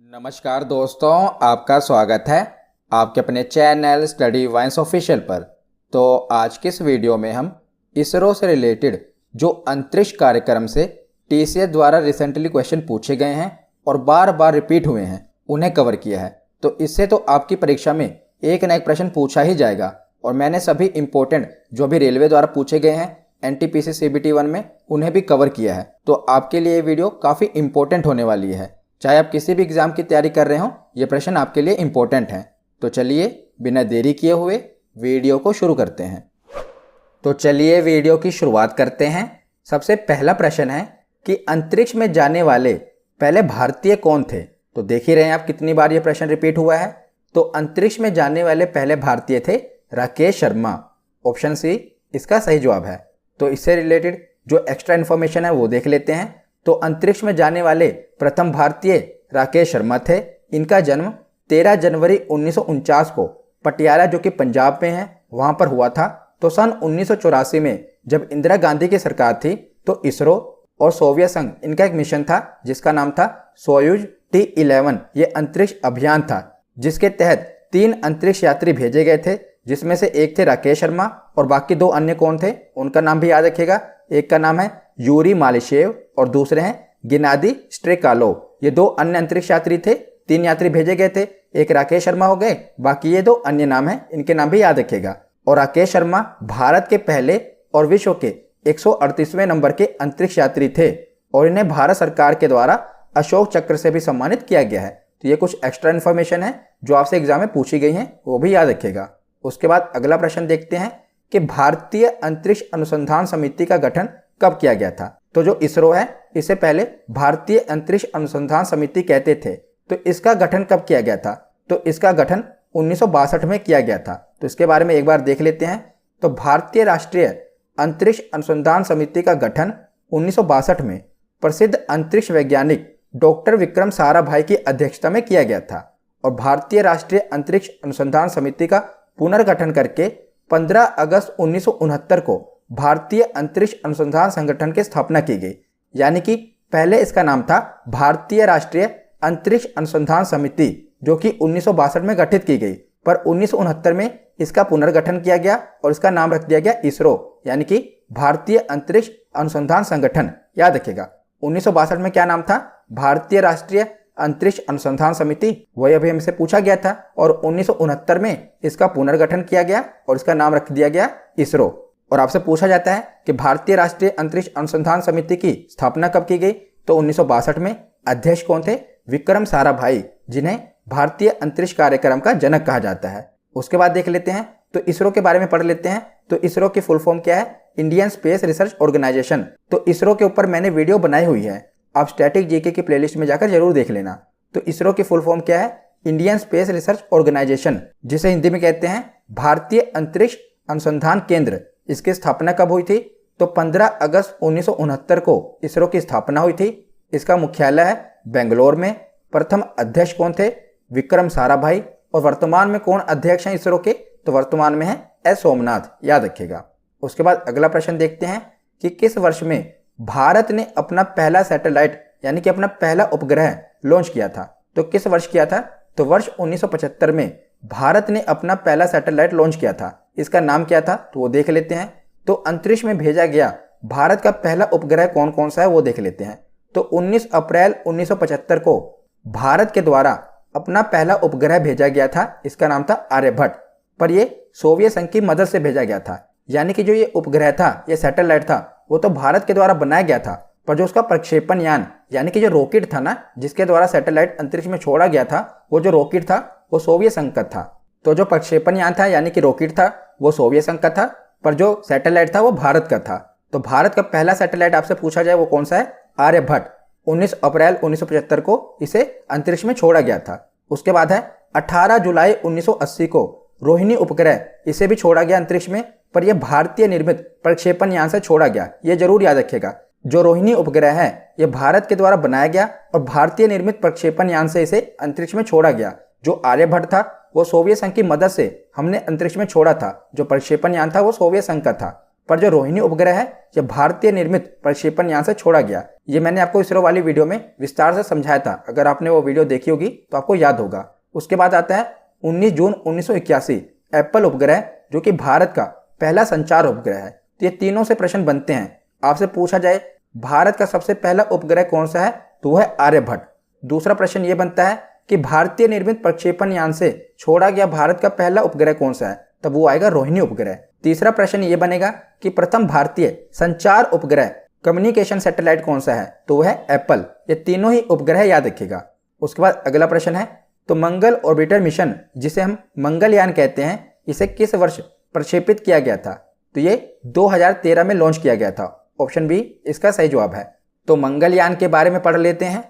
नमस्कार दोस्तों, आपका स्वागत है आपके अपने चैनल स्टडी वाइन्स ऑफिशियल पर। तो आज के इस वीडियो में हम इसरो से रिलेटेड जो अंतरिक्ष कार्यक्रम से टीसीएस द्वारा रिसेंटली क्वेश्चन पूछे गए हैं और बार बार रिपीट हुए हैं उन्हें कवर किया है। तो इससे तो आपकी परीक्षा में एक न एक प्रश्न पूछा ही जाएगा और मैंने सभी इंपॉर्टेंट जो भी रेलवे द्वारा पूछे गए हैं एनटीपीसी सीबीटी 1 में उन्हें भी कवर किया है। तो आपके लिए ये वीडियो काफ़ी इंपॉर्टेंट होने वाली है। चाहे आप किसी भी एग्जाम की तैयारी कर रहे हो, ये प्रश्न आपके लिए इंपॉर्टेंट हैं। तो चलिए बिना देरी किए हुए वीडियो को शुरू करते हैं। तो चलिए वीडियो की शुरुआत करते हैं। सबसे पहला प्रश्न है कि अंतरिक्ष में जाने वाले पहले भारतीय कौन थे। तो देख ही रहे हैं आप कितनी बार ये प्रश्न रिपीट हुआ है। तो अंतरिक्ष में जाने वाले पहले भारतीय थे राकेश शर्मा। ऑप्शन सी इसका सही जवाब है। तो इससे रिलेटेड जो एक्स्ट्रा इन्फॉर्मेशन है वो देख लेते हैं। तो अंतरिक्ष में जाने वाले प्रथम भारतीय राकेश शर्मा थे। इनका जन्म 13 जनवरी 1949 को पटियाला जो कि पंजाब में है वहां पर हुआ था। तो सन 1984 में जब इंदिरा गांधी की सरकार थी तो इसरो और सोवियत संघ इनका एक मिशन था जिसका नाम था सोयूज T11। ये अंतरिक्ष अभियान था जिसके तहत 3 अंतरिक्ष यात्री भेजे गए थे, जिसमें से एक थे राकेश शर्मा और बाकी 2 अन्य कौन थे उनका नाम भी याद रखिएगा। एक का नाम है यूरी मालिशेव और दूसरे हैं गेनादी स्ट्रेकालोव। ये 2 अन्य अंतरिक्ष यात्री थे। 3 यात्री भेजे गए थे, एक राकेश शर्मा हो गए, बाकी ये 2 अन्य नाम हैं, इनके नाम भी याद रखिएगा। और राकेश शर्मा भारत के पहले और विश्व के 138वें नंबर के अंतरिक्ष यात्री थे और इन्हें भारत सरकार के द्वारा अशोक चक्र से भी सम्मानित किया गया है। तो ये कुछ एक्स्ट्रा इन्फॉर्मेशन है जो आपसे एग्जाम में पूछी गई हैं, वो भी याद रखिएगा। उसके बाद अगला प्रश्न देखते हैं कि भारतीय अंतरिक्ष अनुसंधान समिति का गठन कब किया गया था। तो जो इसरो है इसे पहले भारतीय अंतरिक्ष अनुसंधान समिति कहते थे। तो इसका गठन कब किया गया था। तो इसका गठन 1962 में किया गया था। तो इसके बारे में एक बार देख लेते हैं। तो भारतीय राष्ट्रीय अंतरिक्ष अनुसंधान समिति का गठन 1962 में प्रसिद्ध अंतरिक्ष वैज्ञानिक डॉक्टर विक्रम साराभाई की अध्यक्षता में किया गया था। और भारतीय राष्ट्रीय अंतरिक्ष अनुसंधान समिति का पुनर्गठन करके 15 अगस्त 1969 को भारतीय अंतरिक्ष अनुसंधान संगठन की स्थापना की गई। यानी कि पहले इसका नाम था भारतीय राष्ट्रीय अंतरिक्ष अनुसंधान समिति जो कि 1962 में गठित की गई, पर 1969 में इसका पुनर्गठन किया गया और इसका नाम रख दिया गया इसरो, यानी कि भारतीय अंतरिक्ष अनुसंधान संगठन। याद रखिएगा 1962 में क्या नाम था, भारतीय राष्ट्रीय अंतरिक्ष अनुसंधान समिति, वही अभी हमसे पूछा गया था। और 1969 में इसका पुनर्गठन किया गया और इसका नाम रख दिया गया इसरो। और आपसे पूछा जाता है कि भारतीय राष्ट्रीय अंतरिक्ष अनुसंधान समिति की स्थापना कब की गई। तो 1962 में। अध्यक्ष कौन थे, विक्रम साराभाई, जिन्हें भारतीय अंतरिक्ष कार्यक्रम का जनक कहा जाता है। उसके बाद देख लेते हैं तो इसरो के बारे में पढ़ लेते हैं। तो इसरो की फुल फॉर्म क्या है, इंडियन स्पेस रिसर्च ऑर्गेनाइजेशन। तो इसरो के ऊपर मैंने वीडियो बनाई हुई है, आप स्टैटिक जीके की प्लेलिस्ट में जाकर जरूर देख लेना। तो इसरो की फुल फॉर्म क्या है, इंडियन स्पेस रिसर्च ऑर्गेनाइजेशन, जिसे हिंदी में कहते हैं भारतीय अंतरिक्ष अनुसंधान केंद्र। इसकी स्थापना कब हुई थी। तो 15 अगस्त 1969 को इसरो की स्थापना हुई थी। इसका मुख्यालय है बेंगलोर में। प्रथम अध्यक्ष कौन थे, विक्रम साराभाई। और वर्तमान में कौन अध्यक्ष हैं इसरो के, तो वर्तमान में है एस सोमनाथ। याद रखिएगा। उसके बाद अगला प्रश्न देखते हैं कि किस वर्ष में भारत ने अपना पहला सैटेलाइट यानी कि अपना पहला उपग्रह लॉन्च किया था। तो किस वर्ष किया था, तो वर्ष 1975 में भारत ने अपना पहला सैटेलाइट लॉन्च किया था। इसका नाम क्या था, तो वो देख लेते हैं। तो अंतरिक्ष में भेजा गया भारत का पहला उपग्रह कौन कौन सा है वो देख लेते हैं। तो 19 अप्रैल 1975 को भारत के द्वारा अपना पहला उपग्रह भेजा गया था। इसका नाम था आर्यभट्ट, पर यह सोवियत संघ की मदद से भेजा गया था। यानी कि जो ये उपग्रह था, ये सैटेलाइट था, वो तो भारत के द्वारा बनाया गया था, पर जो उसका प्रक्षेपण यान यानी कि जो रॉकेट था ना, जिसके द्वारा सैटेलाइट अंतरिक्ष में छोड़ा गया था, वो जो रॉकेट था वो सोवियत संघ का था। तो जो प्रक्षेपण यान था यानी कि रॉकेट था वो सोवियत संघ का था, पर जो सैटेलाइट था वो भारत का था। तो भारत का पहला सैटेलाइट आपसे पूछा जाए वो कौन सा है, आर्यभट्ट। 19 अप्रैल 1975 को इसे अंतरिक्ष में छोड़ा गया था। उसके बाद है 18 जुलाई 1980 को रोहिणी उपग्रह, इसे भी छोड़ा गया अंतरिक्ष में, पर यह भारतीय निर्मित प्रक्षेपण यान से छोड़ा गया। ये जरूर याद रखिएगा, जो रोहिणी उपग्रह है यह भारत के द्वारा बनाया गया और भारतीय निर्मित प्रक्षेपण यान से इसे अंतरिक्ष में छोड़ा गया। जो आर्यभट्ट था वो सोवियत संघ की मदद से हमने अंतरिक्ष में छोड़ा था। जो प्रक्षेपण यान था वो सोवियत संघ का था, पर जो रोहिणी उपग्रह है यह भारतीय निर्मित प्रक्षेपण यान से छोड़ा गया। ये मैंने आपको इसरो वाली वीडियो में विस्तार से समझाया था, अगर आपने वो वीडियो देखी होगी तो आपको याद होगा। उसके बाद आता है 19 जून 1981 एप्पल उपग्रह, जो कि भारत का पहला संचार उपग्रह है। तो ये तीनों से प्रश्न बनते हैं। आपसे पूछा जाए भारत का सबसे पहला उपग्रह कौन सा है, तो वह है आर्यभट्ट। दूसरा प्रश्न ये बनता है कि भारतीय निर्मित प्रक्षेपण यान से छोड़ा गया भारत का पहला उपग्रह कौन सा है, तब वो आएगा रोहिणी उपग्रह। तीसरा प्रश्न ये बनेगा कि प्रथम भारतीय संचार उपग्रह कम्युनिकेशन सैटेलाइट कौन सा है, तो वह है एप्पल। ये तीनों ही उपग्रह याद रखिएगा। उसके बाद अगला प्रश्न है, तो मंगल ऑर्बिटर मिशन जिसे हम मंगलयान कहते हैं, इसे किस वर्ष प्रक्षेपित किया गया था, तो ये 2013 में लॉन्च किया गया था। ऑप्शन बी इसका सही जवाब है। तो मंगलयान के बारे में पढ़ लेते हैं।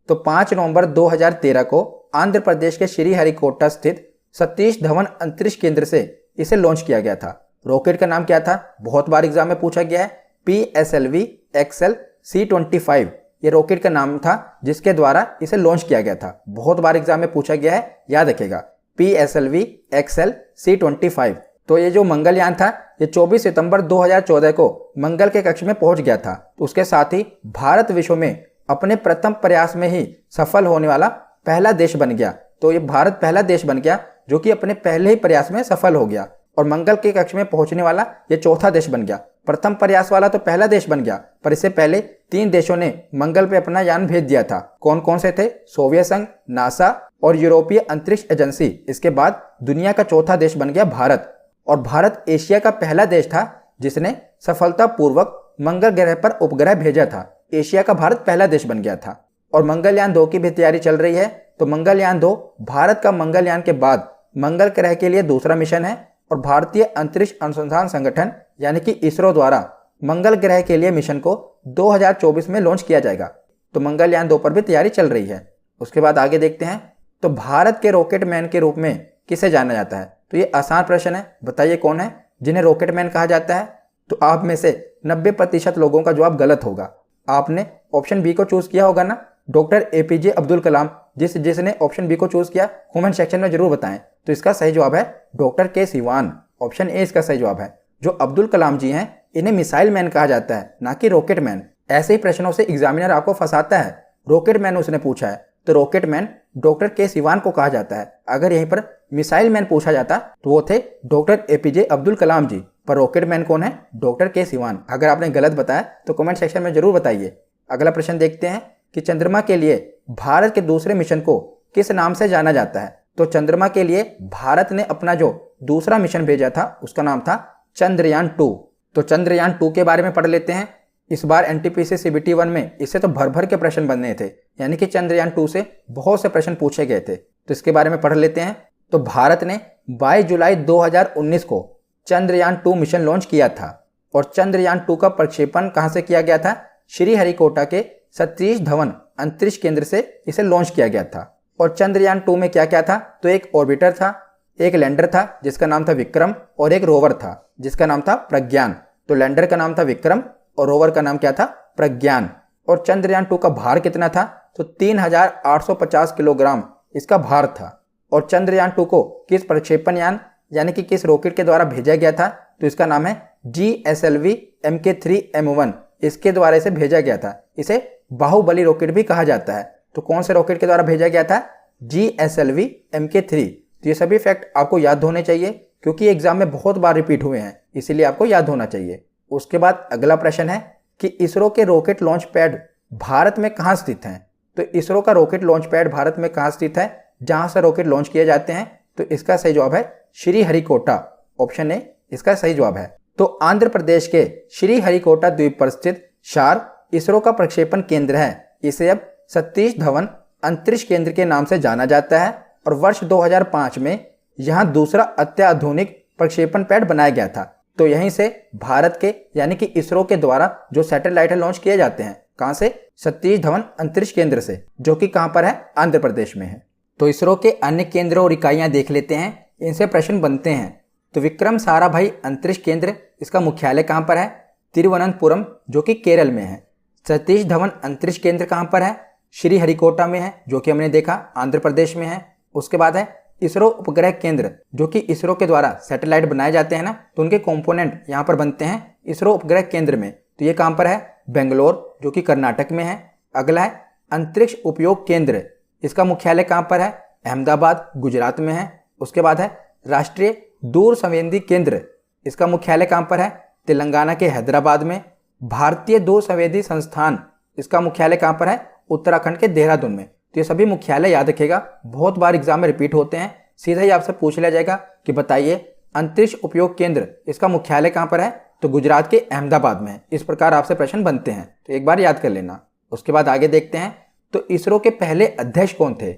तो 5 नवंबर 2013 को आंध्र प्रदेश के श्रीहरिकोटा स्थित सतीश धवन अंतरिक्ष केंद्र से इसे लॉन्च किया गया था। रॉकेट का नाम क्या था, बहुत बार एग्जाम में पूछा गया है, PSLV XL C25 ये रॉकेट का नाम था जिसके द्वारा इसे लॉन्च किया गया था। बहुत बार एग्जाम में पूछा गया है, याद रखेगा, PSLV XL C25। तो ये जो मंगलयान था ये 24 सितंबर 2014 को मंगल के कक्ष में पहुंच गया था। उसके साथ ही भारत विश्व में अपने प्रथम प्रयास में ही सफल होने वाला पहला देश बन गया। तो ये भारत पहला देश बन गया जो कि अपने पहले ही प्रयास में सफल हो गया, और मंगल के कक्ष में पहुंचने वाला ये चौथा देश बन गया। प्रथम प्रयास वाला तो पहला देश बन गया, पर इससे पहले 3 देशों ने मंगल पे अपना यान भेज दिया था। कौन कौन से थे, सोवियत संघ, नासा और यूरोपीय अंतरिक्ष एजेंसी। इसके बाद दुनिया का चौथा देश बन गया भारत, और भारत एशिया का पहला देश था जिसने सफलतापूर्वक मंगल ग्रह पर उपग्रह भेजा था। एशिया का भारत पहला देश बन गया था। और मंगलयान 2 की भी तैयारी चल रही है। तो मंगलयान 2 भारत का मंगलयान के बाद मंगल ग्रह के लिए दूसरा मिशन है, और भारतीय अंतरिक्ष अनुसंधान संगठन यानी कि इसरो द्वारा मंगल ग्रह के लिए मिशन को 2024 में लॉन्च किया जाएगा। तो मंगलयान 2 पर भी तैयारी चल रही है। उसके बाद आगे देखते हैं, तो भारत के रॉकेट मैन के रूप में किसे जाना जाता है। तो ये आसान प्रश्न है, बताइए कौन है जिन्हें रॉकेट मैन कहा जाता है। तो आप में से 90% लोगों का जवाब गलत होगा। आपने ऑप्शन बी को चूज किया होगा ना, डॉक्टर APJ अब्दुल कलाम। जिसने ऑप्शन बी को चूज किया कमेंट सेक्शन में जरूर बताएं। तो इसका सही जवाब है डॉक्टर के सिवान। ऑप्शन ए इसका सही जवाब है। जो अब्दुल कलाम जी हैं इन्हें मिसाइल मैन कहा जाता है, ना कि रॉकेट मैन। ऐसे ही प्रश्नों से एग्जामिनर आपको फंसाता है। रॉकेट मैन उसने पूछा है, तो रॉकेट मैन डॉक्टर के सिवान को कहा जाता है। अगर यहीं पर मिसाइल मैन पूछा जाता तो वो थे डॉक्टर APJ अब्दुल कलाम जी, पर रॉकेट मैन कौन है, डॉक्टर के सिवान। अगर आपने गलत बताया तो कमेंट सेक्शन में जरूर बताइए। अगला प्रश्न देखते हैं कि चंद्रमा के लिए भारत के दूसरे मिशन को किस नाम से जाना जाता है। तो चंद्रमा के लिए भारत ने अपना जो दूसरा मिशन भेजा था उसका नाम था चंद्रयान 2। तो चंद्रयान 2 के बारे में पढ़ लेते हैं। इस बार NTPC CBT 1 में इससे तो भर भर के प्रश्न बनने थे, यानी कि चंद्रयान 2 से बहुत से प्रश्न पूछे गए थे। तो इसके बारे में पढ़ लेते हैं। तो भारत ने 22 जुलाई 2019 को चंद्रयान 2 मिशन लॉन्च किया था, और चंद्रयान 2 का प्रक्षेपण कहां से किया गया था, श्रीहरिकोटा के सतीश धवन अंतरिक्ष केंद्र से इसे लॉन्च किया गया था। और चंद्रयान 2 में क्या क्या था, तो एक ऑर्बिटर था, एक लैंडर था जिसका नाम था विक्रम, और एक रोवर था जिसका नाम था प्रज्ञान। तो लैंडर का नाम था विक्रम और रोवर का नाम क्या था, प्रज्ञान। और चंद्रयान 2 का भार कितना था, तो 3850 किलोग्राम इसका भार था। और चंद्रयान 2 को किस प्रक्षेपण यान यानी कि किस रॉकेट के द्वारा भेजा गया था, तो इसका नाम है GSLV Mk3M1। इसके द्वारा इसे भेजा गया था। इसे बाहुबली रॉकेट भी कहा जाता है। तो कौन से रॉकेट के द्वारा भेजा गया था, GSLV Mk3। तो ये सभी फैक्ट आपको याद होने चाहिए, क्योंकि एग्जाम में बहुत बार रिपीट हुए हैं, इसीलिए आपको याद होना चाहिए। उसके बाद अगला प्रश्न है कि इसरो के रॉकेट लॉन्च पैड भारत में कहाँ स्थित हैं। तो इसरो का रॉकेट लॉन्च पैड भारत में कहाँ स्थित है, जहां से रॉकेट लॉन्च किए जाते हैं। तो इसका सही जवाब है श्रीहरिकोटा। ऑप्शन ए इसका सही जवाब है। तो आंध्र प्रदेश के श्रीहरिकोटा द्वीप पर स्थित शार इसरो का प्रक्षेपण केंद्र है। इसे अब सतीश धवन अंतरिक्ष केंद्र के नाम से जाना जाता है, और वर्ष 2005 में यहां दूसरा अत्याधुनिक प्रक्षेपण पैड बनाया गया था। तो यहीं से भारत के यानी कि इसरो के द्वारा जो सैटेलाइट लॉन्च किए जाते हैं, कहां से, सतीश धवन अंतरिक्ष केंद्र से, जो कि कहां पर है, आंध्र प्रदेश में है। तो इसरो के अन्य केंद्र और इकाइयां देख लेते हैं, इनसे प्रश्न बनते हैं। तो विक्रम साराभाई अंतरिक्ष केंद्र, इसका मुख्यालय कहां पर है, तिरुवनंतपुरम, जो कि केरल में है। सतीश धवन अंतरिक्ष केंद्र कहां पर है, श्रीहरिकोटा में है, जो कि हमने देखा आंध्र प्रदेश में है। उसके बाद है इसरो उपग्रह केंद्र जो कि इसरो के द्वारा सैटेलाइट बनाए जाते हैं ना, तो उनके कंपोनेंट यहाँ पर बनते हैं इसरो उपग्रह केंद्र में। तो ये कहाँ पर है? बेंगलोर जो कि कर्नाटक में है। अगला है अंतरिक्ष उपयोग केंद्र, इसका मुख्यालय कहाँ पर है? अहमदाबाद गुजरात में है। उसके बाद है राष्ट्रीय दूर संवेदी केंद्र, इसका मुख्यालय कहाँ पर है? तेलंगाना के हैदराबाद में। भारतीय दूर संवेदी संस्थान, इसका मुख्यालय कहाँ पर है? उत्तराखंड के देहरादून में। तो ये सभी मुख्यालय याद रखिएगा, बहुत बार एग्जाम में रिपीट होते हैं। सीधा ही आपसे पूछ लिया जाएगा कि बताइए अंतरिक्ष उपयोग केंद्र इसका मुख्यालय कहाँ पर है? तो गुजरात के अहमदाबाद में है। इस प्रकार आपसे प्रश्न बनते हैं, तो एक बार याद कर लेना। उसके बाद आगे देखते हैं, तो इसरो के पहले अध्यक्ष कौन थे?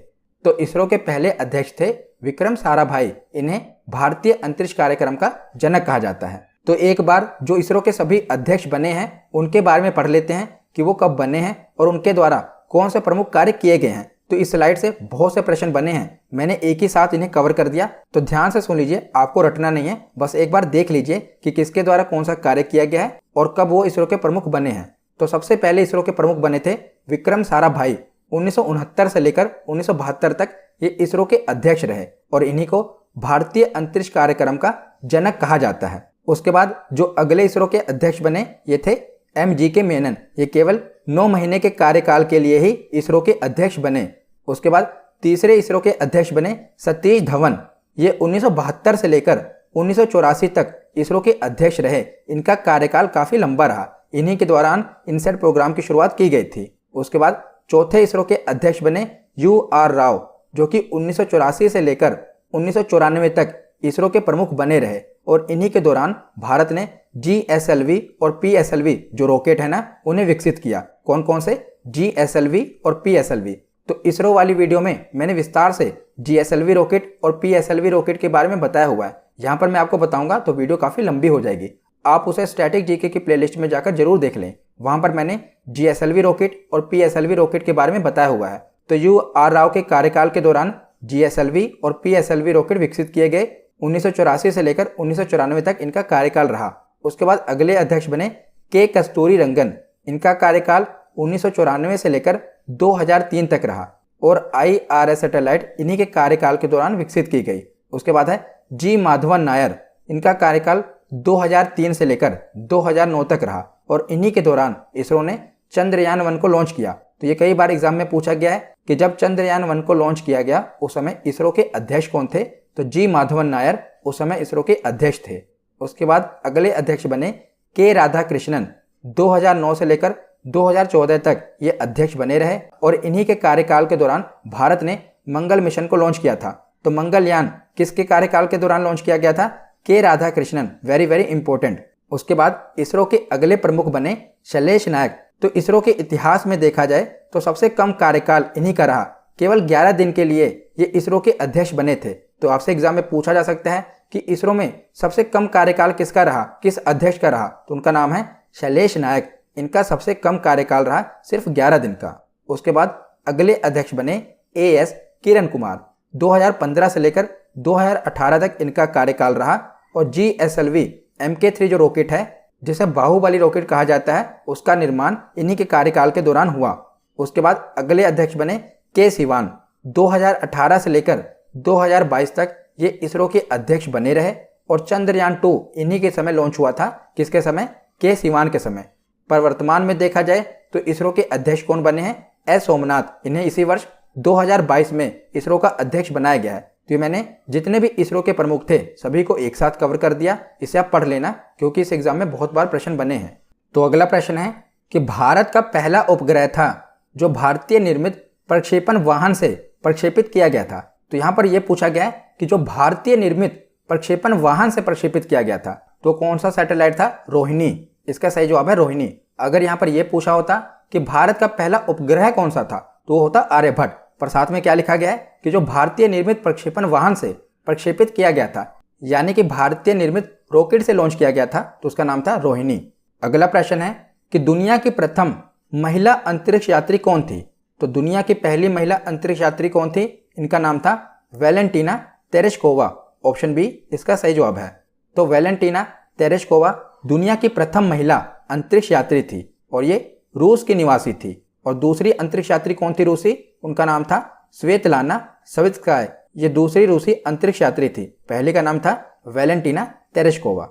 तो इसरो के पहले अध्यक्ष थे विक्रम साराभाई। इन्हें भारतीय अंतरिक्ष कार्यक्रम का जनक कहा जाता है। तो एक बार जो इसरो के सभी अध्यक्ष बने हैं उनके बारे में पढ़ लेते हैं कि वो कब बने हैं और उनके द्वारा कौन से प्रमुख कार्य किए गए हैं। तो इस स्लाइड से बहुत से प्रश्न बने हैं, मैंने एक ही साथ इन्हें कवर कर दिया। तो ध्यान से सुन लीजिए, आपको रटना नहीं है, बस एक बार देख लीजिए कि किसके द्वारा कौन सा कार्य किया गया है और कब वो इसरो के प्रमुख बने हैं। तो सबसे पहले इसरो के प्रमुख बने थे विक्रम साराभाई। 1969 से लेकर 1972 तक ये इसरो के अध्यक्ष रहे और इन्हीं को भारतीय अंतरिक्ष कार्यक्रम का जनक कहा जाता है। उसके बाद जो अगले इसरो के अध्यक्ष बने ये थे MGK मेनन। ये केवल 9 महीने के कार्यकाल के लिए ही इसरो के अध्यक्ष बने। उसके बाद तीसरे इसरो के अध्यक्ष बने सतीश धवन। ये 1972 से लेकर 1984 तक इसरो के अध्यक्ष रहे। इनका कार्यकाल काफी लंबा रहा। इन्हीं के दौरान इनसेट प्रोग्राम की शुरुआत की गई थी। उसके बाद चौथे इसरो के अध्यक्ष बने UR राव, जो कि 1984 से लेकर 1994 तक इसरो के प्रमुख बने रहे और इन्हीं के दौरान भारत ने GSLV और PSLV जो रॉकेट है ना, उन्हें विकसित किया। कौन कौन से? GSLV और PSLV। तो इसरो वाली वीडियो में मैंने विस्तार से GSLV रॉकेट और PSLV रॉकेट के बारे में बताया हुआ है। यहाँ पर मैं आपको बताऊंगा तो वीडियो काफी लंबी हो जाएगी। आप उसे स्टैटिक जीके की प्लेलिस्ट में जाकर जरूर देख लें, वहां पर मैंने GSLV रॉकेट और PSLV रॉकेट के बारे में बताया हुआ है। तो UR राव के कार्यकाल के दौरान GSLV और PSLV रॉकेट विकसित किए गए। 1984 से लेकर 1994 तक इनका कार्यकाल रहा। उसके बाद अगले अध्यक्ष बने K कस्तूरीरंगन। इनका कार्यकाल 1994 से लेकर 2003 तक रहा और IRS सैटेलाइट इन्हीं के कार्यकाल के दौरान विकसित की गई। उसके बाद है G माधवन नायर। इनका कार्यकाल 2003 से लेकर 2009 तक रहा और इन्हीं के दौरान इसरो ने चंद्रयान-1 को लॉन्च किया। तो ये कई बार एग्जाम में पूछा गया है कि जब चंद्रयान-1 को लॉन्च किया गया उस समय इसरो के अध्यक्ष कौन थे? तो G माधवन नायर उस समय इसरो के अध्यक्ष थे। उसके बाद अगले अध्यक्ष बने K राधाकृष्णन। 2009 से लेकर 2014 तक ये अध्यक्ष बने रहे और इन्हीं के कार्यकाल के दौरान भारत ने मंगल मिशन को लॉन्च किया था। तो मंगलयान किसके कार्यकाल के दौरान लॉन्च किया गया था? K Radhakrishnan. Very very important. उसके बाद इसरो के अगले प्रमुख बने शैलेश नायक। तो इसरो के इतिहास में देखा जाए तो सबसे कम कार्यकाल इन्हीं का रहा। केवल 11 दिन के लिए ये इसरो के अध्यक्ष बने थे। तो आपसे एग्जाम में पूछा जा सकता है कि इसरो में सबसे कम कार्यकाल किसका रहा, किस अध्यक्ष का रहा? तो उनका नाम है शैलेश नायक। इनका सबसे कम कार्यकाल रहा सिर्फ 11 दिन का। उसके बाद अगले अध्यक्ष बने AS किरण कुमार। 2015 से लेकर 2018 तक इनका कार्यकाल रहा और GSLV MK3 जो रॉकेट है, जिसे बाहुबली रॉकेट कहा जाता है, उसका निर्माण इन्हीं के कार्यकाल के दौरान हुआ। उसके बाद अगले अध्यक्ष बने K सिवान। 2018 से लेकर 2022 तक ये इसरो के अध्यक्ष बने रहे और चंद्रयान-2 इन्हीं के समय लॉन्च हुआ था। किसके समय? K सिवान के समय। पर वर्तमान में देखा जाए तो इसरो के अध्यक्ष कौन बने हैं? S सोमनाथ। इन्हें इसी वर्ष 2022 में इसरो का अध्यक्ष बनाया गया है। तो मैंने जितने भी इसरो के प्रमुख थे सभी को एक साथ कवर कर दिया। इसे आप पढ़ लेना क्योंकि इस एग्जाम में बहुत बार प्रश्न बने हैं। तो अगला प्रश्न है कि भारत का पहला उपग्रह था जो भारतीय निर्मित प्रक्षेपण वाहन से प्रक्षेपित किया गया था। तो यहाँ पर यह पूछा गया है कि जो भारतीय निर्मित प्रक्षेपण वाहन से प्रक्षेपित किया गया था तो कौन सा सैटेलाइट था? रोहिणी। इसका सही जवाब है रोहिणी। अगर यहाँ पर यह पूछा होता कि भारत का पहला उपग्रह कौन सा था तो होता आर्यभट्ट। पर साथ में क्या लिखा गया है कि जो भारतीय निर्मित प्रक्षेपण वाहन से प्रक्षेपित किया गया था, यानी कि भारतीय निर्मित रॉकेट से लॉन्च किया गया था, तो उसका नाम था रोहिणी। अगला प्रश्न है कि दुनिया की प्रथम महिला अंतरिक्ष यात्री कौन थी? तो दुनिया की पहली महिला अंतरिक्ष यात्री कौन थी? इनका नाम था वैलेंटीना तेरेश्कोवा। ऑप्शन बी इसका सही जवाब है। तो वैलेंटीना तेरेश्कोवा दुनिया की प्रथम महिला अंतरिक्ष यात्री थी और ये रूस की निवासी थी। और दूसरी अंतरिक्ष यात्री कौन थी रूसी? उनका नाम था स्वेतलाना सवित्स्काया। ये दूसरी रूसी अंतरिक्ष यात्री थी। पहले का नाम था वैलेंटीना तेरेश्कोवा।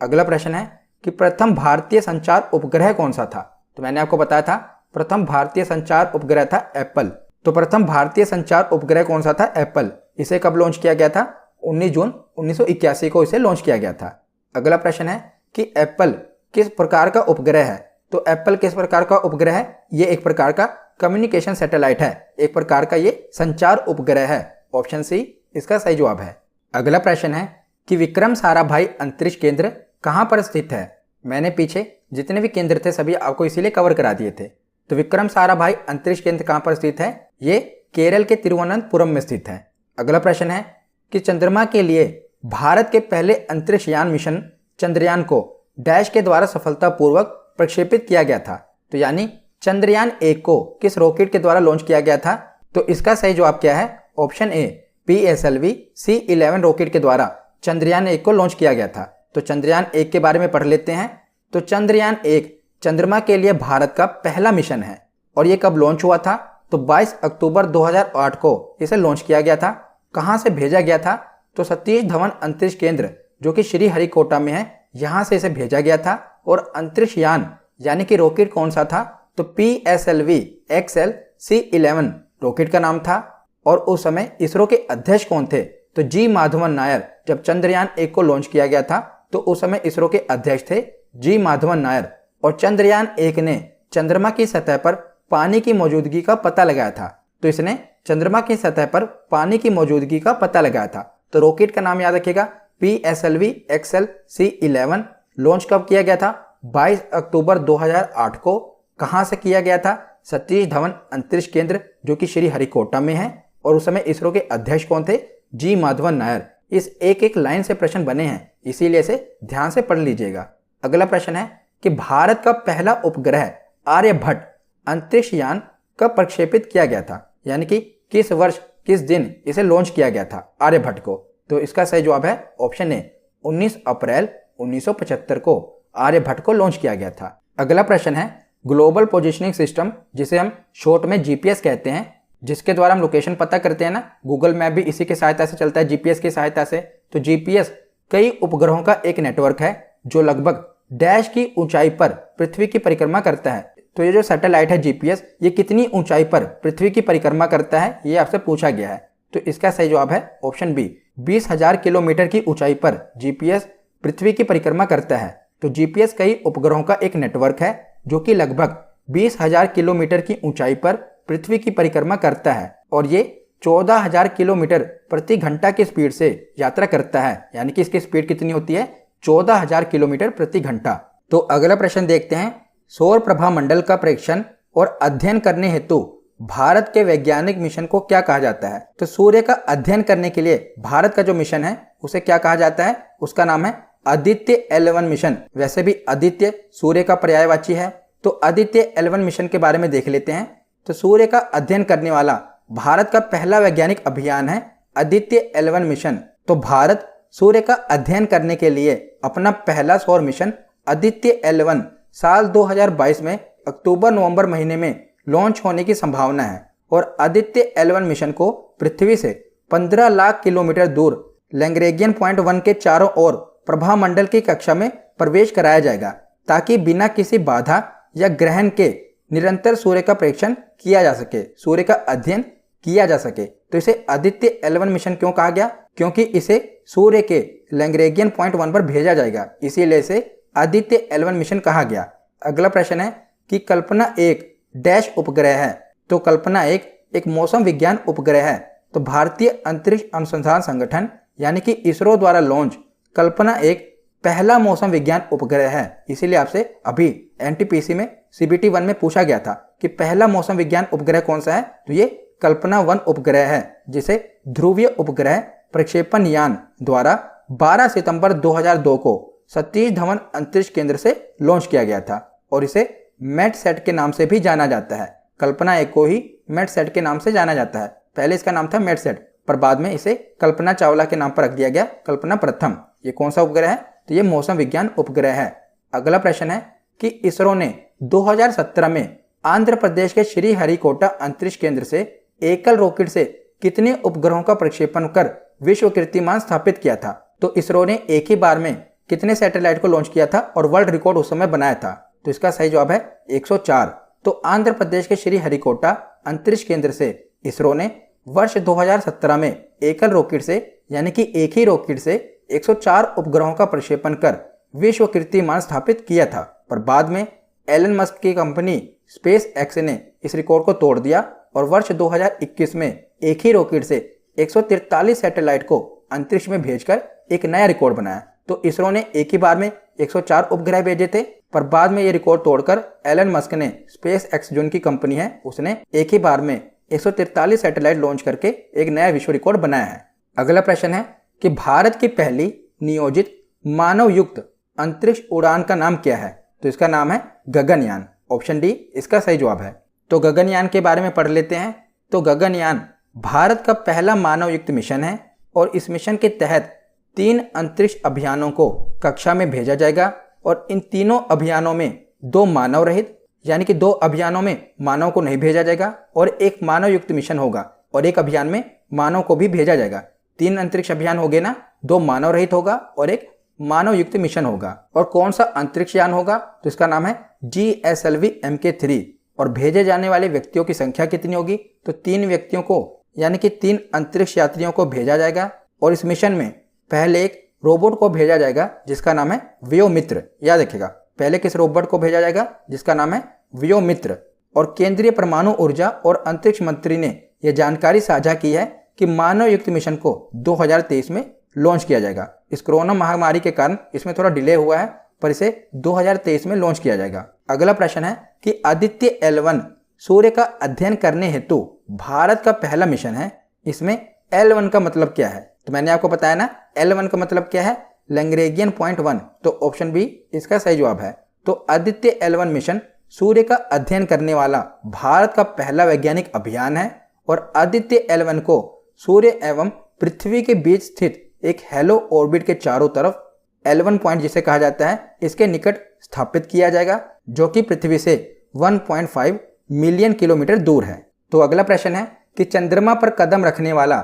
अगला प्रश्न है कि प्रथम भारतीय संचार उपग्रह कौन सा था? तो मैंने आपको बताया था प्रथम भारतीय संचार उपग्रह था एप्पल। तो प्रथम भारतीय संचार उपग्रह कौन सा था? एप्पल। इसे कब लॉन्च किया गया था? 19 जून 1981 को इसे लॉन्च किया गया था। अगला प्रश्न है कि एप्पल किस प्रकार का उपग्रह है? तो एप्पल किस प्रकार का उपग्रह है? ये एक प्रकार का कम्युनिकेशन सैटेलाइट है, एक प्रकार का ये संचार उपग्रह है। ऑप्शन सी इसका सही जवाब है। अगला प्रश्न है कि विक्रम साराभाई अंतरिक्ष केंद्र कहाँ पर स्थित है? मैंने पीछे जितने भी केंद्र थे सभी आपको इसीलिए कवर करा दिए थे। तो विक्रम साराभाई अंतरिक्ष केंद्र कहाँ पर स्थित है? ये केरल के तिरुवनंतपुरम में स्थित है। अगला प्रश्न है कि चंद्रमा के लिए भारत के पहले अंतरिक्ष यान मिशन चंद्रयान को डैश के द्वारा सफलतापूर्वक प्रक्षेपित किया गया था। तो यानी चंद्रयान 1 को किस रॉकेट के द्वारा लॉन्च किया गया था? तो इसका सही जवाब क्या है? Option A PSLV C11 rocket के द्वारा चंद्रयान 1 को लॉन्च किया गया था। तो चंद्रयान 1 के बारे में पढ़ लेते हैं। तो चंद्रयान 1 चंद्रमा के लिए भारत का पहला मिशन है और ये कब लॉन्च हुआ था? तो 22 अक्टूबर 2008 को इसे लॉन्च किया गया था। कहाँ से भेजा गया था? तो सतीश धवन अंतरिक्ष केंद्र जो कि श्रीहरिकोटा में है, यहाँ से इसे भेजा गया था। और अंतरिक्ष यान यानी कि रॉकेट कौन सा था? तो PSLV XL C11 रॉकेट का नाम था। और उस समय इसरो के अध्यक्ष कौन थे? तो G माधवन नायर। जब चंद्रयान 1 को लॉन्च किया गया था तो उस समय इसरो के अध्यक्ष थे G माधवन नायर। और चंद्रयान 1 ने चंद्रमा की सतह पर पानी की मौजूदगी का पता लगाया था। तो इसने चंद्रमा की सतह पर पानी की मौजूदगी का पता लगाया था। तो रॉकेट का नाम याद रखिएगा PSLV XL C11। लॉन्च कब किया गया था? 22 अक्टूबर 2008 को। कहां से किया गया था? सतीश धवन अंतरिक्ष केंद्र जो कि श्रीहरिकोटा में है। और उस समय इसरो के अध्यक्ष कौन थे? G माधवन नायर। इस एक एक लाइन से प्रश्न बने हैं, इसीलिए इसे ध्यान से पढ़ लीजिएगा। अगला प्रश्न है कि भारत का पहला उपग्रह आर्यभट्ट अंतरिक्ष यान कब प्रक्षेपित किया गया था? यानी कि किस वर्ष किस दिन इसे लॉन्च किया गया था आर्यभट्ट को? तो इसका सही जवाब है ऑप्शन ए 19 अप्रैल 1975 को आर्यभट्ट को लॉन्च किया गया था। अगला प्रश्न है ग्लोबल पोजिशनिंग सिस्टम जिसे हम शॉर्ट में GPS कहते हैं, जिसके द्वारा हम लोकेशन पता करते हैं ना। गूगल मैप भी इसी की सहायता से चलता है, GPS की सहायता से। तो GPS कई उपग्रहों का एक नेटवर्क है जो लगभग डैश की ऊंचाई पर पृथ्वी की परिक्रमा करता है। तो ये जो सैटेलाइट है GPS, ये कितनी ऊंचाई पर पृथ्वी की परिक्रमा करता है, ये आपसे पूछा गया है। तो इसका सही जवाब है ऑप्शन बी 20,000 किलोमीटर की ऊंचाई पर GPS पृथ्वी की परिक्रमा करता है। तो GPS कई उपग्रहों का एक नेटवर्क है जो कि लगभग 20,000 किलोमीटर की ऊंचाई पर पृथ्वी की परिक्रमा करता है। और ये 14,000 किलोमीटर प्रति घंटा की स्पीड से यात्रा करता है। यानी कि इसकी स्पीड कितनी होती है? 14,000 किलोमीटर प्रति घंटा। तो अगला प्रश्न देखते हैं। सौर प्रभा मंडल का प्रेक्षण और अध्ययन करने हेतु भारत के वैज्ञानिक मिशन को क्या कहा जाता है? तो सूर्य का अध्ययन करने के लिए भारत का जो मिशन है उसे क्या कहा जाता है? उसका नाम है आदित्य L1 मिशन। वैसे भी आदित्य सूर्य का पर्यायवाची है। तो आदित्य L1 मिशन के बारे में देख लेते हैं। तो सूर्य का अध्ययन करने वाला भारत का पहला वैज्ञानिक अभियान है आदित्य L1 मिशन। तो भारत सूर्य का अध्ययन करने के लिए अपना पहला सौर मिशन आदित्य L1 साल 2022 में अक्टूबर-नवंबर महीने में लॉन्च होने की संभावना है। और आदित्य L1 मिशन को पृथ्वी से 15 लाख किलोमीटर दूर लैग्रेंजियन पॉइंट 1 के चारों ओर प्रभा मंडल की कक्षा में प्रवेश कराया जाएगा, ताकि बिना किसी बाधा या ग्रहण के निरंतर सूर्य का प्रेक्षण किया जा सके, सूर्य का अध्ययन किया जा सके। तो इसे आदित्य L1 मिशन क्यों कहा गया? क्योंकि इसे सूर्य के लैग्रेंजियन पॉइंट 1 पर भेजा जाएगा, इसीलिए इसे आदित्य L1 मिशन कहा गया। अगला प्रश्न है कि कल्पना एक डैश उपग्रह है। तो कल्पना एक मौसम विज्ञान उपग्रह है। तो भारतीय अंतरिक्ष अनुसंधान संगठन यानी कि इसरो द्वारा लॉन्च कल्पना एक पहला मौसम विज्ञान उपग्रह है। इसीलिए आपसे अभी NTPC में CBT 1 में पूछा गया था कि पहला मौसम विज्ञान उपग्रह कौन सा है? तो ये कल्पना 1 उपग्रह है, जिसे ध्रुवीय उपग्रह प्रक्षेपण यान द्वारा 12 सितंबर 2002 को सतीश धवन अंतरिक्ष केंद्र से लॉन्च किया गया था। और इसे मैटसेट के नाम से भी जाना जाता है। कल्पना एक को ही मैटसेट के नाम से जाना जाता है। पहले इसका नाम था मैटसेट, पर बाद में इसे कल्पना चावला के नाम पर रख दिया गया, कल्पना प्रथम। ये कौन सा उपग्रह है? तो ये मौसम विज्ञान उपग्रह है। अगला प्रश्न है कि इसरो ने 2017 में आंध्र प्रदेश के श्रीहरिकोटा अंतरिक्ष केंद्र से एकल रॉकेट से कितने उपग्रहों का प्रक्षेपण कर विश्व कीर्तिमान स्थापित किया था? तो इसरो ने एक ही बार में कितने सैटेलाइट को लॉन्च किया था और वर्ल्ड रिकॉर्ड उस समय बनाया था? तो इसका सही जवाब है 104। तो आंध्र प्रदेश के श्रीहरिकोटा अंतरिक्ष केंद्र से इसरो ने वर्ष 2017 में एकल रॉकेट से यानी कि एक ही रॉकेट से 104 उपग्रहों का प्रक्षेपण कर विश्व कीर्तिमान स्थापित किया था। पर बाद में एलन मस्क की कंपनी स्पेस एक्स ने इस रिकॉर्ड को तोड़ दिया और वर्ष 2021 में एक ही रॉकेट से 143 सैटेलाइट को अंतरिक्ष में भेजकर एक नया रिकॉर्ड बनाया। तो इसरो ने एक ही बार में 104 उपग्रह भेजे थे, पर बाद में ये रिकॉर्ड तोड़कर एलन मस्क ने स्पेस एक्स जो उनकी कंपनी है उसने एक ही बार में 143 सैटेलाइट लॉन्च करके एक नया विश्व रिकॉर्ड बनाया है। अगला प्रश्न है कि भारत की पहली नियोजित मानव युक्त अंतरिक्ष उड़ान का नाम क्या है? तो इसका नाम है गगनयान। ऑप्शन डी इसका सही जवाब है। तो गगनयान के बारे में पढ़ लेते हैं। तो गगनयान भारत का पहला मानव युक्त मिशन है और इस मिशन के तहत 3 अंतरिक्ष अभियानों को कक्षा में भेजा जाएगा और इन तीनों अभियानों में 2 मानव रहित यानी कि 2 अभियानों में मानव को नहीं भेजा जाएगा और एक मानव युक्त मिशन होगा और एक अभियान में मानव को भी भेजा जाएगा। 3 अंतरिक्ष अभियान हो गए ना, 2 मानव रहित होगा और एक मानव युक्त मिशन होगा। और कौन सा अंतरिक्ष यान होगा? तो इसका नाम है GSLV Mk3। और भेजे जाने वाले व्यक्तियों की संख्या कितनी होगी? तो 3 व्यक्तियों को यानी कि 3 अंतरिक्ष यात्रियों को भेजा जाएगा और इस मिशन में पहले एक रोबोट को भेजा जाएगा जिसका नाम है व्योमित्र। याद रखिएगा, पहले किस रोबोट को भेजा जाएगा? जिसका नाम है व्योमित्र। और केंद्रीय परमाणु ऊर्जा और अंतरिक्ष मंत्री ने यह जानकारी साझा की है कि मानव युक्त मिशन को 2023 में लॉन्च किया जाएगा। इस कोरोना महामारी के कारण इसमें थोड़ा डिले हुआ है, पर इसे 2023 में लॉन्च किया जाएगा। अगला प्रश्न है कि आदित्य L1 सूर्य का अध्ययन करने हेतु भारत का पहला मिशन है। इसमें L1 का मतलब क्या है? तो मैंने आपको बताया ना, L1 का मतलब क्या है? Lagrangian point 1। तो ऑप्शन बी इसका सही जवाब है। तो आदित्य L1 मिशन सूर्य का अध्ययन करने वाला भारत का पहला वैज्ञानिक अभियान है और आदित्य L1 को सूर्य एवं पृथ्वी के बीच स्थित एक हेलो ऑर्बिट के चारों तरफ L1 पॉइंट जिसे कहा जाता है इसके निकट स्थापित किया जाएगा, जो कि पृथ्वी से 1.5 मिलियन किलोमीटर दूर है। तो अगला प्रश्न है कि चंद्रमा पर कदम रखने वाला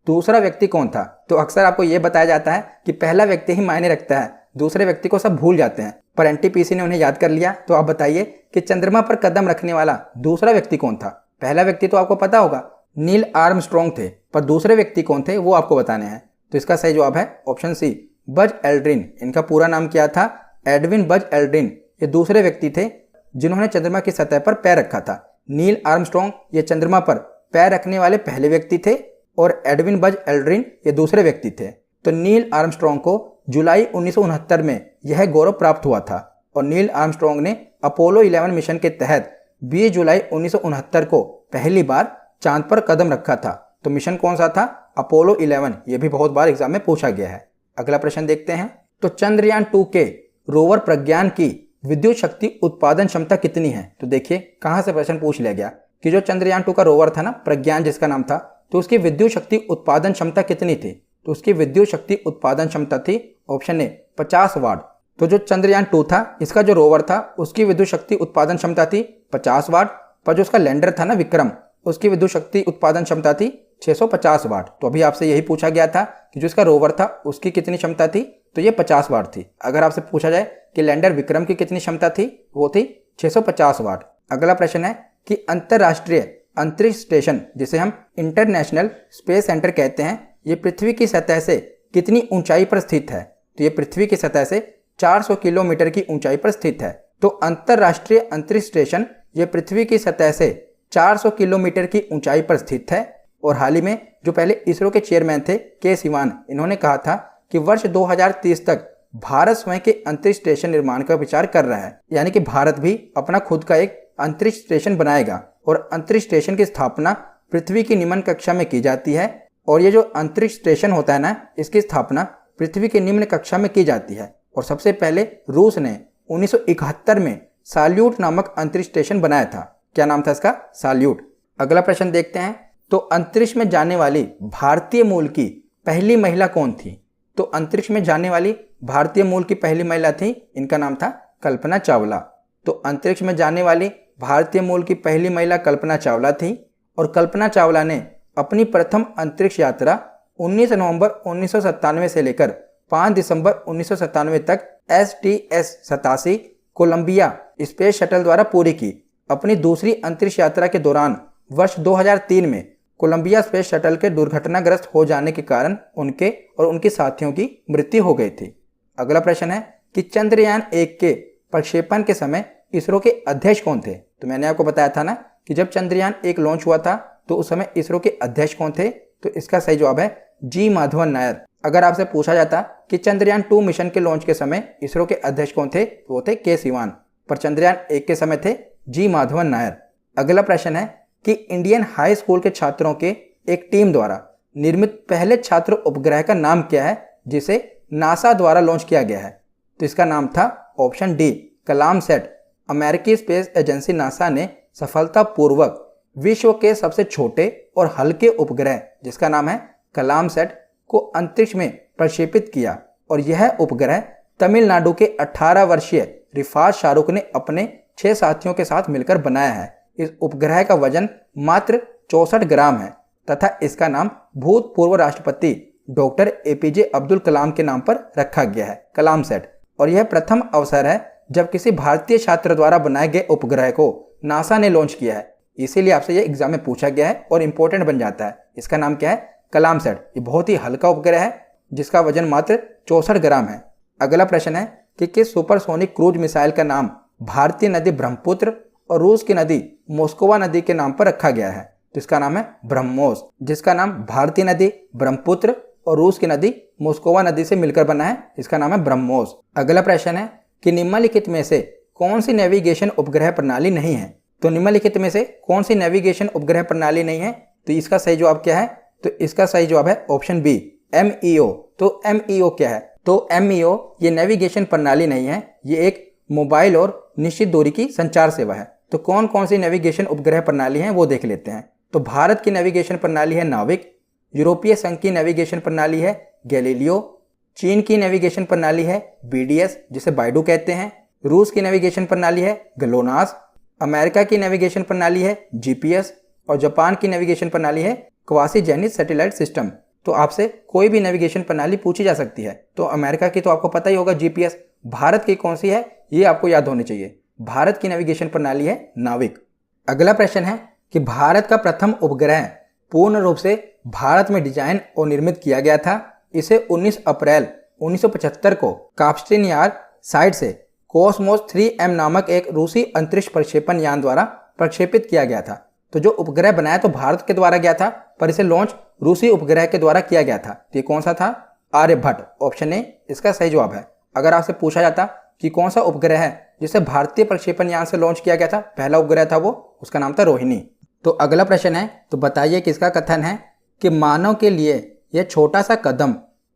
दूसरा व्यक्ति कौन था? तो अक्सर आपको यह बताया जाता है कि पहला व्यक्ति ही मायने रखता है, दूसरे व्यक्ति को सब भूल जाते हैं, पर NTPC ने उन्हें याद कर लिया। तो आप बताइए कि चंद्रमा पर कदम रखने वाला दूसरा व्यक्ति कौन था? पहला व्यक्ति तो आपको पता होगा, नील आर्मस्ट्रॉन्ग थे, पर दूसरे व्यक्ति कौन थे वो आपको बताने हैं। तो इसका सही जवाब है ऑप्शन सी, बज एल्ड्रिन। इनका पूरा नाम क्या था? Edwin Buzz Aldrin. ये दूसरे व्यक्ति थे जिन्होंने चंद्रमा की सतह पर पैर रखा था। नील आर्मस्ट्रॉन्ग ये चंद्रमा पर पैर रखने वाले पहले व्यक्ति थे और एडविन बज एल्ड्रिन ये दूसरे व्यक्ति थे। तो नील आर्मस्ट्रॉन्ग को जुलाई 1969 में यह गौरव प्राप्त हुआ था और नील आर्मस्ट्रॉन्ग ने अपोलो 11 मिशन के तहत 20 जुलाई 1969 को पहली बार चांद पर कदम रखा था। तो मिशन कौन सा था? अपोलो 11। यह भी बहुत बार एग्जाम में पूछा गया है। अगला प्रश्न देखते हैं। तो चंद्रयान 2 के रोवर प्रज्ञान की विद्युत शक्ति उत्पादन क्षमता कितनी है? तो देखिए कहां से प्रश्न पूछ लिया गया कि जो चंद्रयान 2 का रोवर था ना, प्रज्ञान जिसका नाम था, तो उसकी विद्युत शक्ति उत्पादन क्षमता कितनी थी? तो उसकी विद्युत शक्ति उत्पादन क्षमता थी ऑप्शन ए 50 वाट। तो जो चंद्रयान 2 था, इसका जो रोवर था, उसकी विद्युत शक्ति उत्पादन क्षमता थी 50 वाट, पर जो उसका लैंडर था ना विक्रम, उसकी विद्युत शक्ति उत्पादन क्षमता थी 650 वाट। तो अभी आपसे यही पूछा गया था कि जो इसका रोवर था उसकी कितनी क्षमता थी? तो ये 50 वाट थी। अगर आपसे पूछा जाए कि लैंडर विक्रम की कितनी क्षमता थी, वो थी 650 वाट। अगला प्रश्न है कि अंतरराष्ट्रीय अंतरिक्ष स्टेशन जिसे हम इंटरनेशनल स्पेस सेंटर कहते हैं, ये पृथ्वी की सतह से कितनी ऊंचाई पर स्थित है? तो ये पृथ्वी की सतह से 400 किलोमीटर की ऊंचाई पर स्थित है। तो अंतरराष्ट्रीय अंतरिक्ष स्टेशन ये पृथ्वी की सतह से 400 किलोमीटर की ऊंचाई पर स्थित है। और हाल ही में जो पहले इसरो के चेयरमैन थे के सिवान, इन्होंने कहा था कि वर्ष 2030 तक भारत स्वयं के अंतरिक्ष स्टेशन निर्माण का विचार कर रहा है, यानी कि भारत भी अपना खुद का एक अंतरिक्ष स्टेशन बनाएगा और अंतरिक्ष स्टेशन की स्थापना पृथ्वी की निम्न कक्षा में की जाती है। और ये जो अंतरिक्ष स्टेशन होता है ना, इसकी स्थापना पृथ्वी की निम्न कक्षा में की जाती है। और सबसे पहले रूस ने 1971 में साल्यूट नामक अंतरिक्ष स्टेशन बनाया था। क्या नाम था इसका? साल्यूट। अगला प्रश्न देखते हैं। तो अंतरिक्ष में जाने वाली भारतीय मूल की पहली महिला कौन थी? तो अंतरिक्ष में जाने वाली भारतीय मूल की पहली महिला थी, इनका नाम था कल्पना चावला। तो अंतरिक्ष में जाने वाली भारतीय मूल की पहली महिला कल्पना चावला थी और कल्पना चावला ने अपनी प्रथम अंतरिक्ष यात्रा 19 नवंबर 1997 से लेकर 5 दिसंबर 1997 तक STS-87 कोलंबिया स्पेस शटल द्वारा पूरी की। अपनी दूसरी अंतरिक्ष यात्रा के दौरान वर्ष 2003 में कोलंबिया स्पेस शटल के दुर्घटनाग्रस्त हो जाने के कारण उनके और उनके साथियों की मृत्यु हो गई थी। अगला प्रश्न है कि चंद्रयान 1 के प्रक्षेपण के समय इसरो के अध्यक्ष कौन थे। तो मैंने आपको बताया था ना कि जब चंद्रयान 1 लॉन्च हुआ था तो उस समय इसरो के अध्यक्ष कौन थे। तो इसका सही जवाब है जी माधवन नायर। अगर आपसे पूछा जाता कि चंद्रयान 2 मिशन के लॉन्च के समय इसरो के अध्यक्ष कौन थे तो वो थे के सिवान, पर चंद्रयान 1 के समय थे जी माधवन नायर। अगला प्रश्न है कि इंडियन हाई स्कूल के छात्रों के एक टीम द्वारा निर्मित पहले छात्र उपग्रह का नाम क्या है जिसे नासा द्वारा लॉन्च किया गया है। तो इसका नाम था ऑप्शन डी कलाम सेट। अमेरिकी स्पेस एजेंसी नासा ने सफलतापूर्वक विश्व के सबसे छोटे और हल्के उपग्रह जिसका नाम है कलाम सेट को अंतरिक्ष में प्रक्षेपित किया और यह उपग्रह तमिलनाडु के 18 वर्षीय रिफात शाहरुख ने अपने 6 साथियों के साथ मिलकर बनाया है। इस उपग्रह का वजन मात्र 64 ग्राम है तथा इसका नाम भूतपूर्व राष्ट्रपति डॉक्टर APJ अब्दुल कलाम के नाम पर रखा गया है, कलाम सेट। और यह प्रथम अवसर है जब किसी भारतीय छात्र द्वारा बनाए गए उपग्रह को नासा ने लॉन्च किया है। इसीलिए आपसे यह एग्जाम में पूछा गया है और इंपॉर्टेंट बन जाता है। इसका नाम क्या है? कलाम सेट। ये बहुत ही हल्का उपग्रह है जिसका वजन मात्र 64 ग्राम है। अगला प्रश्न है कि किस सुपरसोनिक क्रूज मिसाइल का नाम भारतीय नदी ब्रह्मपुत्र और रूस की नदी मोस्कोवा नदी के नाम पर रखा गया है। तो इसका नाम है ब्रह्मोस, जिसका नाम भारतीय नदी ब्रह्मपुत्र और रूस की नदी मोस्कोवा नदी से मिलकर बना है। इसका नाम है ब्रह्मोस। अगला प्रश्न है कि निम्नलिखित में से कौन सी नेविगेशन उपग्रह प्रणाली नहीं है। तो निम्नलिखित में से कौन सी नेविगेशन उपग्रह प्रणाली नहीं है। तो इसका सही जवाब क्या है? तो इसका सही जवाब है ऑप्शन बी MEO। तो MEO क्या है? तो MEO ये नेविगेशन प्रणाली नहीं है, ये एक मोबाइल और निश्चित दूरी की संचार सेवा है। तो कौन कौन सी नेविगेशन उपग्रह प्रणाली हैं वो देख लेते हैं। तो भारत की नेविगेशन प्रणाली है नाविक, यूरोपीय संघ की नेविगेशन प्रणाली है गैलीलियो, चीन की नेविगेशन प्रणाली है BDS जिसे बाइडू कहते हैं, रूस की नेविगेशन प्रणाली है ग्लोनास, अमेरिका की नेविगेशन प्रणाली है GPS और जापान की नेविगेशन प्रणाली है क्वासी-जेनिथ सैटेलाइट सिस्टम। तो आपसे कोई भी नेविगेशन प्रणाली पूछी जा सकती है। तो अमेरिका की तो आपको पता ही होगा GPS। भारत की कौन सी है ये आपको याद होनी चाहिए। भारत की नेविगेशन प्रणाली है नाविक। अगला प्रश्न है कि भारत का प्रथम उपग्रह पूर्ण रूप से भारत में डिजाइन और निर्मित किया गया था। इसे 19 अप्रैल 1975 को काप्स्टेनियार साइट से कॉस्मोस 3M नामक एक रूसी अंतरिक्ष प्रक्षेपण यान द्वारा प्रक्षेपित किया गया था। तो जो उपग्रह बनाया तो भारत के द्वारा गया था, पर इसे लॉन्च रूसी उपग्रह के द्वारा किया गया था। तो ये कौन सा था? आर्यभट्ट। ऑप्शन ए इसका सही जवाब है। अगर आपसे पूछा जाता कि कौन सा उपग्रह है जिसे भारतीय प्रक्षेपण यान से लॉन्च किया गया था, पहला उपग्रह था वो, उसका नाम था रोहिणी। तो अगला प्रश्न है, तो बताइए किसका कथन है कि मानव के लिए यह छोटा सा कदम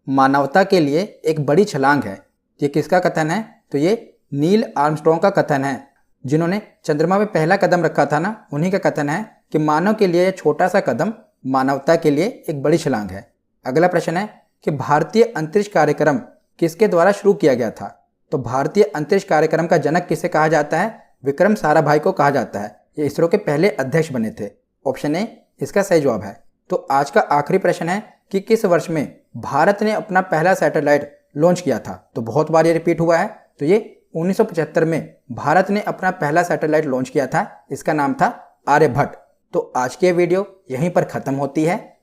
मानवता के लिए एक बड़ी छलांग है। ये किसका कथन है? तो ये नील आर्मस्ट्रॉन्ग का कथन है, जिन्होंने चंद्रमा में पहला कदम रखा था ना, उन्हीं का कथन है कि मानव के लिए यह छोटा सा कदम मानवता के लिए एक बड़ी छलांग है। अगला प्रश्न है कि भारतीय अंतरिक्ष कार्यक्रम किसके द्वारा शुरू किया गया था। तो भारतीय अंतरिक्ष कार्यक्रम का जनक किसे कहा जाता है? विक्रम साराभाई को कहा जाता है। ये इसरो के पहले अध्यक्ष बने थे। ऑप्शन ए इसका सही जवाब है। तो आज का आखिरी प्रश्न है कि किस वर्ष में भारत ने अपना पहला सैटेलाइट लॉन्च किया था। तो बहुत बार ये रिपीट हुआ है। तो ये 1975 में भारत ने अपना पहला सैटेलाइट लॉन्च किया था। इसका नाम था आर्यभट्ट। तो आज की वीडियो यहीं पर खत्म होती है।